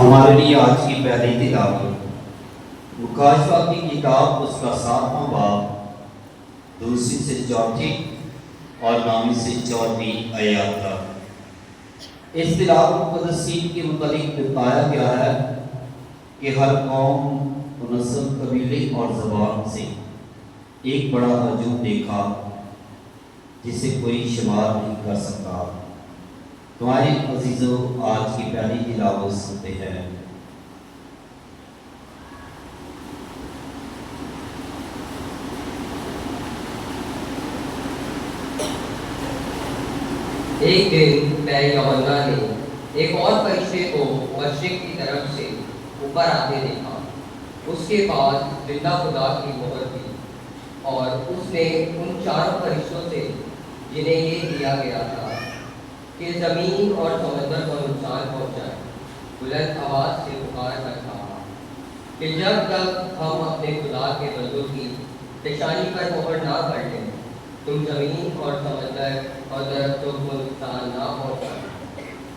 ہمارے لیے آج کی پہلی تلاوت مکاشفہ کی کتاب اس کا 7واں باب 2 سے 4 اور 9 سے 14 آیات تھا۔ اس تلاوت مقدسین کے متعلق بتایا گیا ہے کہ ہر قوم، نسل، قبیلے اور زبان سے ایک بڑا ہجوم دیکھا جسے کوئی شمار نہیں کر سکتا۔ تمہارے عزیزو، آج کی پہلی تلاوت سنتے ہیں۔ ایک دن پے یوحنا نے ایک اور فرشتے کو مشرق کی طرف سے اوپر آتے دیکھا۔ اس کے بعد زندہ خدا کی مہر دی، اور اس نے ان چاروں فرشتوں سے جنہیں یہ دیا گیا تھا کہ زمین اور سمندر کو نقصان پہنچائے، بلند آواز سے پکار کر کہا کہ جب تک ہم اپنے خدا کے بندوں کی پیشانی پر مہر نہ کر لیں، تم زمین اور سمندر اور درختوں کو نقصان نہ پہنچائیں۔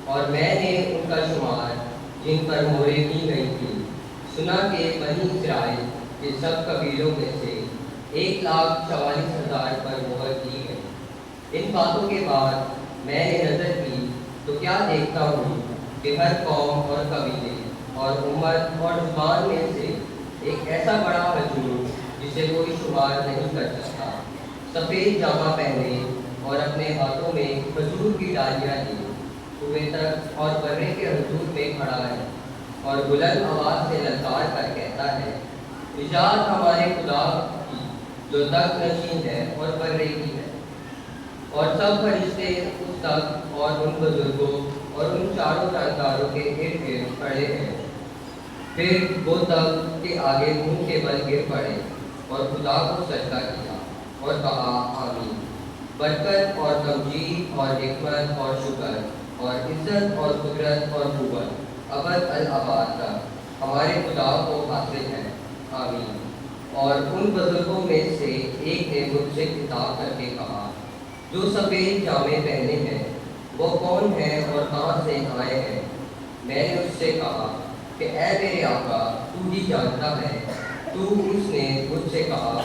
اور میں نے ان کا شمار جن پر مہریں کی گئی تھی سنا کہ بنی اسرائیل کے سب قبیلوں میں سے 1,44,000 پر مہر کی گئی۔ ان باتوں کے بعد میں نے نظر کی تو کیا دیکھتا ہوں کہ ہر قوم اور قبیلے اور امت اور زبان میں سے ایک ایسا بڑا ہجوم جسے کوئی شمار نہیں کر سکتا، سفید جامہ پہنے اور اپنے ہاتھوں میں کھجور کی ڈالیاں لیے صبح تک اور برے کے حضور میں کھڑا ہے، اور بلند آواز سے للکار کر کہتا ہے، نجات ہمارے خدا کی جو تخت نشین ہے اور برے کی ہے۔ اور سب فرشتے اس تخت اور ان بزرگوں اور ان چاروں جانداروں کے ارد گرد کھڑے ہیں۔ پھر وہ تخت کے آگے منہ کے بل گر پڑے اور خدا کو سجدہ کیا اور کہا آمین۔ برکت اور تمجید اور حکمت اور شکر اور عزت اور قدرت اور قوت ابد الآباد تک ہمارے خدا کو حاصل ہے، آمین۔ اور ان بزرگوں میں سے ایک نے مجھ سے خطاب کر کے کہا، جو سفید جامے پہنے ہیں وہ کون ہیں اور کہاں سے آئے ہیں؟ میں نے اس سے کہا کہ اے میرے آقا، تو ہی جانتا ہے۔ اس نے مجھ سے کہا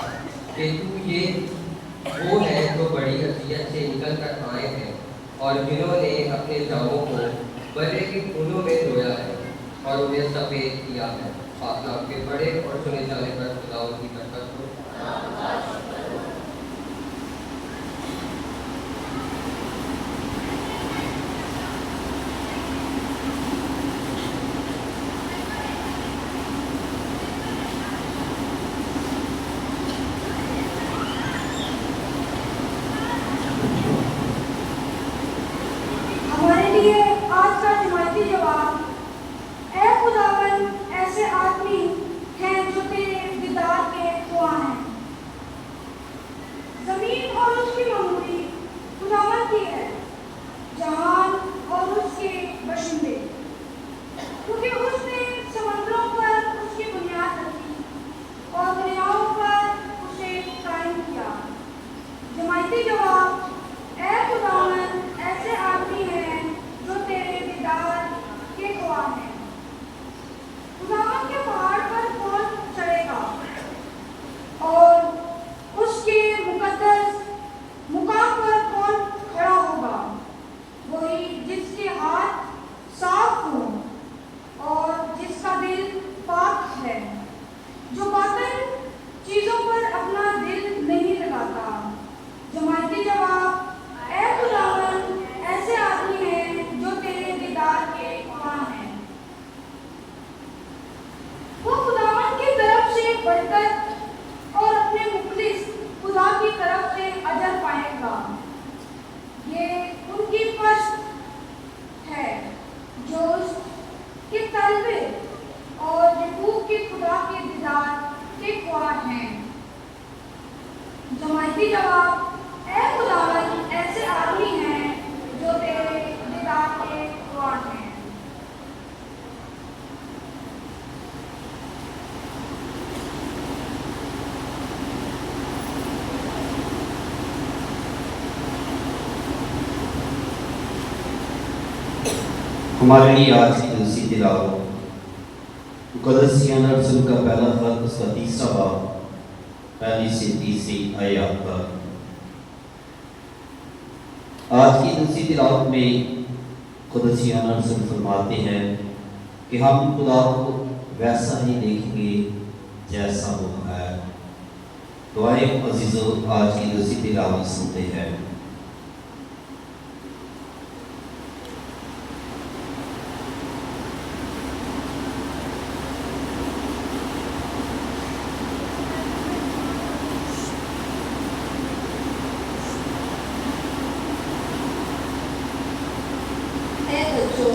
کہ تو یہ وہ ہے جو بڑی اذیت سے نکل کر آئے ہیں اور جنہوں نے اپنے جاموں کو برے کے خونوں میں دھویا ہے اور انہیں سفید کیا ہے۔ آپ نام کے بڑے اور سنے جانے پر خدا ان کی برکت ہو۔ ہمارے لیے آج کا جماعتی جواب، اے خداوند ایسے آدمی ہیں جو تیرے دیدار کے خواہ ہیں۔ زمین اور اس کی معموری خداوند کی ہے، جہان اور اس کے باشندے، کیونکہ اس نے سمندروں پر اس کی بنیاد رکھی اور دریاؤں پر اسے قائم کیا۔ جماعتی جواب، اے خداوند ایسے آدمی ہیں جو تیرے دیدار کے خواہ ہیں۔ خداوند کے پہاڑ پر کون چڑھے گا اور اس کے مقدس مقام پر کون کھڑا ہوگا؟ وہی جس کے ہاتھ صاف ہوں اور جس کا دل پاک ہے، جو باطل چیزوں پر اپنا دل نہیں لگاتا۔ جماعتی جواب، اے خداوند ایسے آدمی ہیں جو تیرے دیدار کے خواہ ہیں۔ وہ خداوند کی طرف سے برکت اور اپنے مخلص خدا کی طرف سے اجر پائے گا۔ یہ ان کی پشت ہے جو اس کے طلبے اور یعقوب کے خدا کے دیدار کے خواہ ہیں۔ جماعتی جواب، اے خداوند ایسے آدمی ہیں جو تیرے دیدار کے خواہ ہیں۔ ہمارے لیے آج کی دوسری تلاوت مقدسیانہ رسول کا پہلا خط، اس کا تیسرا باب، پہلی سے تیسری آیات تک۔ آج کی دوسری تلاوت میں قدسیانہ رسول فرماتے ہیں کہ ہم خدا کو ویسا ہی دیکھیں گے جیسا وہ ہے۔ دعائے عزیزو، آج کی دوسری تلاوت سنتے ہیں۔ اے بچوں،